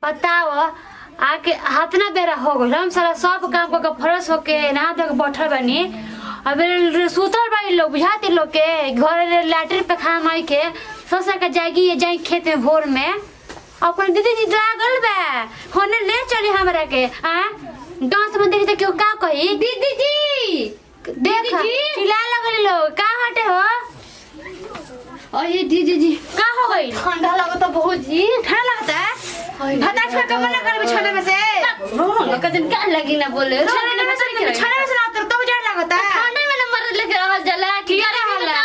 बताओ आके हाथ ना बेरा हो गल हम सारा सब काम को फ्रेश होके नहा धो के बैठल बनी अब सुतल बानी लोग बुझाते लोग के घर लैट्रिन पे खाना माई के सोचा के जाएगी ये जाए खेत में भोर में अपन दीदी जी लागल बा होने ले चली हमरा के हां गांव से देखी तो क्यों का कही दीदी जी देख चिल्ला लगल लोग का हटे हो अरे दीदी जी का हो गई ठंडा लगता बहुत जी ठंडा लगता है भता छोड़ के मना कर बिछाने में से हो कजन का लगी ना बोले छाने में से ना तो मुझे लगता है ठंडे में नंबर लेके रहल जाला की रहला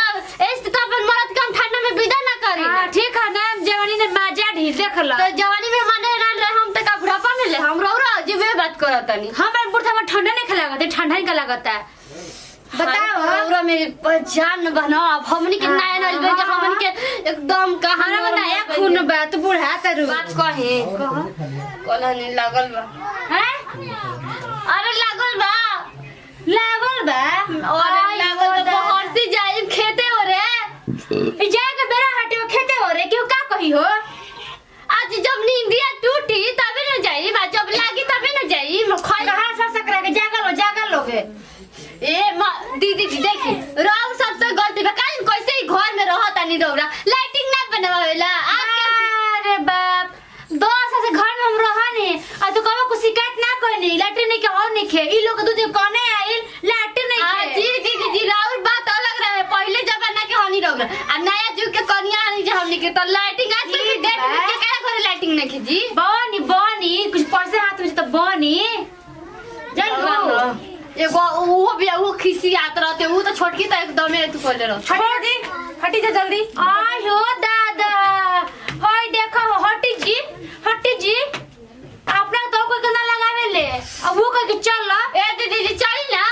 एस तो अपन मरद काम ठंडा में विदा ना करी हां ठीक है ना जवानी ने माजा ढील देखला तो जवानी में माने ना रहे हम त का बुढ़ापा में ले हम रौरा अजीबे बात करतनी हम बुढ़ा में ठंडा नहीं खलागत ठंडा ही का लगता है बताओ रौरा में पहचान बना अब हमनी के नया नल बे हमनी के एकदम कहां नया खून बा तू बुढ़ा तरू बात कहे कोला नहीं लागल बा हैं अरे लागल बा और लागल तो हरसी जाई खेते हो रे जाए के बेरा हटे खेते हो रे क्यों का कही हो आज जब नींदिया टूटी तबे न जाई बा जब लागी तबे न जाई कहां से सकरा के जागल लोगे ए दीदी जी देखी राव सबसे गलती बा काहे कैसे ही घर में रहता नहीं रौरा लाइटिंग ना बनवावेला अरे बाप 2 साल से घर में हम रहने आ तो कबो कुछ शिकायत ना करनी लैट्रिन के और नहीं खे ई लोग दूध कोने आइल लैट्रिन नहीं खे जी दीदी जी राउर बात अलग रहे पहले जमाना के हनी रौरा आ नया जुग के कन्या हनी जे हमनी के तो लाइटिंग आज के डेट में के काहे करे लाइटिंग नहीं खे जी बनी कुछ पैसे हाथ में तो बनी जानू एगो वो भी वो खिसी आत रहते वो तो छोटकी तो एकदम तू कर रह हटी जा जल्दी आयो दादा होय देखो हटी जी अपना तो कोई कना लगावे ले अब वो कह के चल ए दीदी जी चल ना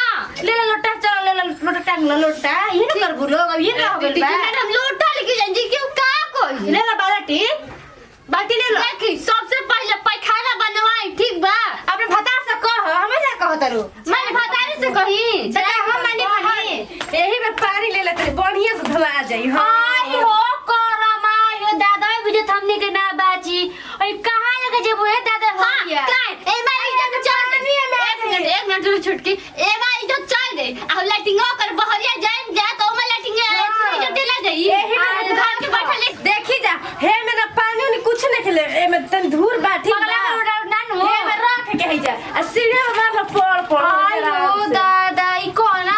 ले लोटा चल ले लोटा टांग लोटा ये न करबू लोग अब ये का हो गइल बा हम लोटा लेके जान जी क्यों का कोई ले ला बाल्टी ले लो देखी सबसे पहले पैखाना बनवाई ठीक बा अपने भतार से कह हमें से कह तरू मैंने भतारी से कही चला हम माने यही में पानी ले लेते बढ़िया से धुला जाई आई हो करम आयो दादा बुझे हमने के ना बाची ओए कहां लगे जेबू है दादा हो गया काय ए माई इज्जत चल दे एक मिनट रुक छुटकी ए माई इज्जत चल दे आ लाइटिंग कर बहरिया जाए जा तो मैं लाइटिंग इज्जत दिला जाई यही में घर के बैठले देखी जा हे में ना पानी ने कुछ नहीं खेले ए में तन धूर बाठी नानू हे में रख के ही जा आ सीढ़े में मार पड़ आयो दादा ई कोना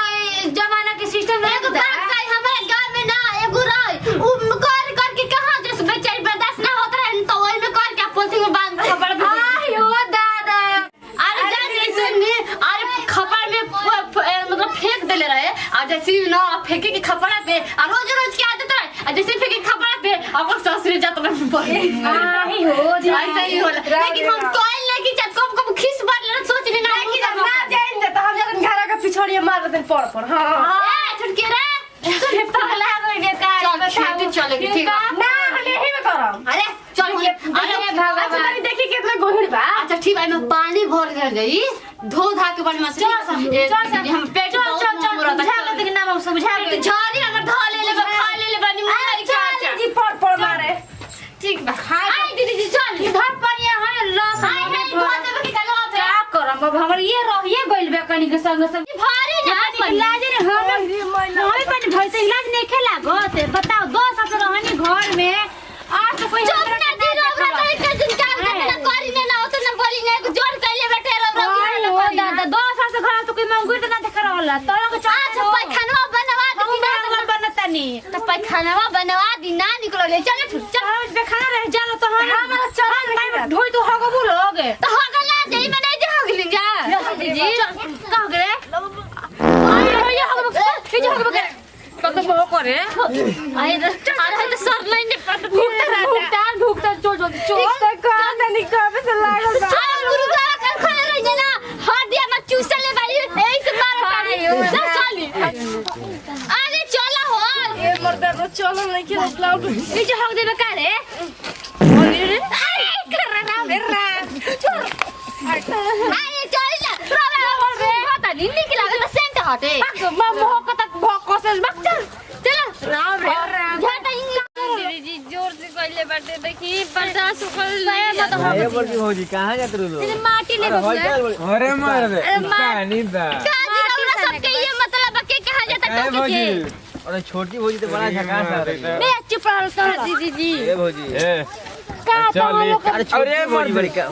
जमाना के सिस्टम नहीं एगो बात कही हमारे गांव में ना एगो रही उ कर के कहां जैसे बेचारी बर्दाश्त ना होत रहे तो ओई में कर के पोथी में बांध खबर आयो दादा अरे जान सुननी अरे खबर में मतलब फेंक देले रहे आ जैसे ना फेंके के खपड़ा पे आ रोज रोज के आदत रहे आ जैसे फेंके खपड़ा पे अब ससुर जात रहे पड़े आई हो ऐसा ही होला लेकिन हम कोई लेके जा कब खिस बार ले सोच ले ना देखी जा ना जाइन दे तो हम जन घर का पिछड़िया मार दे पड़ हां ए छुटके रे तू पगला गई रे का चल खेती चलेगी ठीक है ना हम यही में करम अरे चल अरे भगवान अच्छा तनी देखी कितना गोहिड़ बा अच्छा ठीक है मैं पानी भर दे गई धो धा के बड़ी मछली हम पेट चल बुझा के नाम हम समझा के झाड़ी हमर धो ले खा ले बनी मुंह अच्छा जी पड़ मारे ठीक बा आई दीदी जी चल इधर पनिया है लस आई है धो देबे के कलो क्या करम अब हमर ये रहिए गइल बे कनी के संग संग भारी ना इलाज रे हमें पर भइसे इलाज नहीं खेला गत बताओ 2 साल से रहनी घर में आज तो कोई चुप ना दी रोगा तो एक दिन काम करना करी ना तो ना बोली ना जोर कैले बैठे रहो ओ दादा 2 साल से घर तो कोई मंगुई तो ना देख रहला तो लोग आज पैखाना बनवा हम बनतनी तो पैखाना बनवा दी ना निकलो ले चल चल हम पे खाना रह जाला तो हम चल नहीं ढोई तो होगा बोलोगे तो हो गला जई में नहीं जा गली जा दीदी का हो गए आई ये हो गए ये हो गए कब वो करे आई अरे तो सर लाइन पर भूखता चो का नहीं कब से लागल बा अरे गुरु का कर खा रही ना हट दिया मत चूसा ले भाई यही से मार पानी ना चली अरे चला हो ए मर्दा तो चलो नहीं के लाउड ये जो हो देबे का रे अरे कर ना मेरा अरे चल जा रे पता नहीं निकला तो सेंट हटे मैं मोह को तक भोक कोशिश मत चल चला राम रे झटा इंग्लिश जी जोर से पहले बाटे देखी बर्दाश्त कर अरे बोल की भौजी कहां जात रहो माटी ले अरे मार दे पानी दा सबके ये मतलब के कहा जाता ए भौजी अरे छोटी भौजी तो बड़ा झकास आ रही है मैं चुप रहो जी ए भौजी का अरे भौजी बड़ी का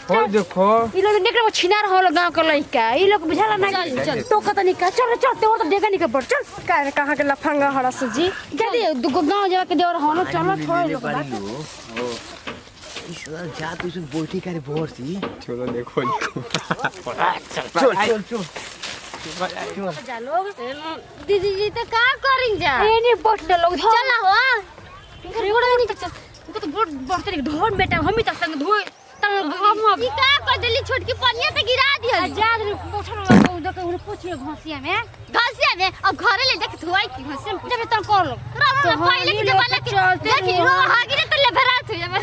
हो देखो ई लोग निकल छिनार हो गांव के लइका ई लोग बुझाला ना तो कत निका चल चल ते तो देखा निका पड़ चल का कहां के लफंगा हड़ा सुजी जल्दी दुगो गांव जाके के देवर हो चलो छोड़ लो इस बार जा तू सुन बोटी करे बोर सी चलो देखो चल जा लोग दीदी जी तो का करिन जा ए नहीं बैठ दे लोग चल ना हो रेगोड़ा नहीं चल तो बहुत बढ़ते ढोन बेटा हम ही त संग धोए ई का कर देली छोटकी पनिया पे गिरा दिया जा बैठल देख उन्हें पूछिए घसिया में अब घरे ले जाके धोई की घसिया में जब तक कर लो तो पहले के जमाना के देखी रो हागिरे तो ले भरात हो जाबे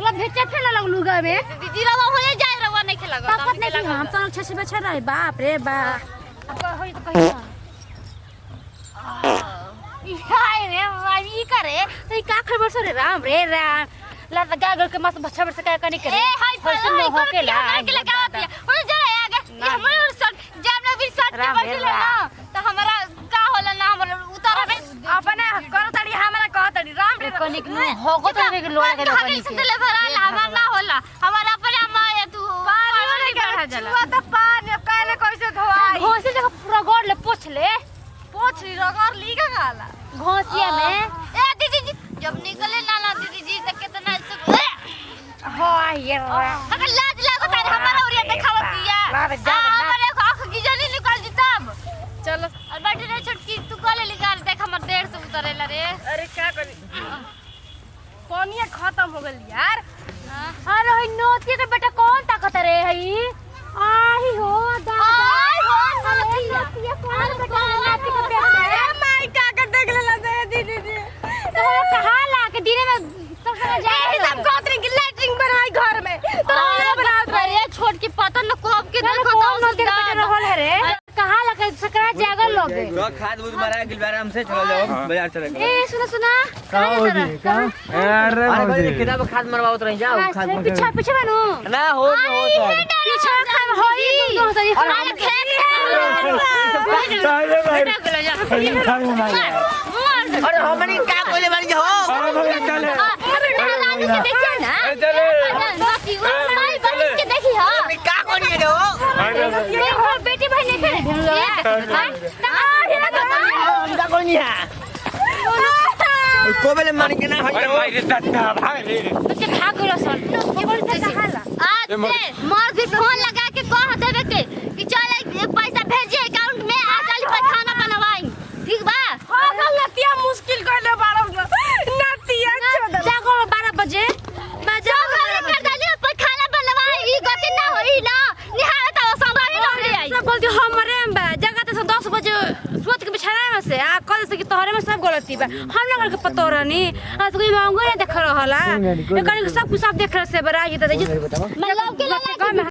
ला भेचा फेला लग लुगा में दीदी रवा होले जाए रवा नहीं खेला ताकत नहीं हम तो 6 बछा रहे बाप रे बाप अब होई तो कहियो हाय रे वाली करे तो का खबर सरे राम रे राम ला त गागर के मत बच्चा बच्चा का नहीं करे ए हाय फैशन में हो के ला के लगा दिया हो जा आगे ये हमरे सर जब ना भी सर के बैठे ना तो हमारा का होला ना हमरा उतार में अपने करतड़ी हमरा कहतड़ी राम रे कनिक न होगो तो रे लोड़ा के हागिरे से ले भराल हमारा ना होला हमारा अपने अम्मा ये तू पानी नहीं कहा जाला छुआ तो पानी अब काले कैसे धोआई घोसी जगह पूरा गोड़ ले पोछ ले पोछरी रगड़ ली का गाला घोसिया में ए दीदी जी जब निकले ना ना दीदी जी तक कितना सब हो ये अगर लाज लागो त हमारा ओरिया देखावत दिया हमारे आंख की जली निकल जी तब चलो और बैठे रे छोटकी तू कॉले निकाल देख हमर 150 उतरेला रे अरे क्या करी पानी खत्म हो गई यार अरे हई नोती के बेटा कौन ताकत रे हई आही हो दादा नोती कौन बेटा नाती के बेटा अरे माई का के देख लेला दीदी जी तो कहां ला के दिन में सब समझ ए सब कोतरी की लेटरिंग बनाई घर में तो अरे छोटकी पता न कब के देखो कौन नोती के बेटा रहल है रे कहां ला के सकरा जागल लोगे तो खाद बुद मारा गिल आराम से चलो जाओ बाजार चले ए सुना कहां भौजी अरे भौजी किताब खाद मरवावत रही जाओ खाद पीछे पीछे बनू ना हो पीछे खान होई अरे खेत अरे हमनी का कोले बारी हो अरे भौजी चले अरे लाली से देखिए ना चले बाकी वो माई बाकी के देखी हो का कोनी रे हो ये हो बेटी भाई नहीं खेले का कोनी है कोबले मान के ना हो जाओ भाई दादा भाई बच्चे भाग गलो सन ये बोलते कहाला आज से मोर भी फोन लगा के कह देवे के कि चल पैसा भेजिए अकाउंट में आ चल पर खाना बनवाई ठीक बा हां नतिया मुश्किल करले बाड़ो नतिया जागो 12 बजे मैं जागो कर डाली पर खाना बनवाई ई गति ना होई ना निहार त संभाली ना रे आई सब बोलती हमरे में बा जगह तो 10 बजे सोच के बिछाना में से आ कह से कि तोहरे में सब गलती बा हम ना के पतो रहनी आज कोई मांगो नहीं देख रहला एकनी सब कुछ सब देख रहे से बड़ा ये तो मतलब के लगा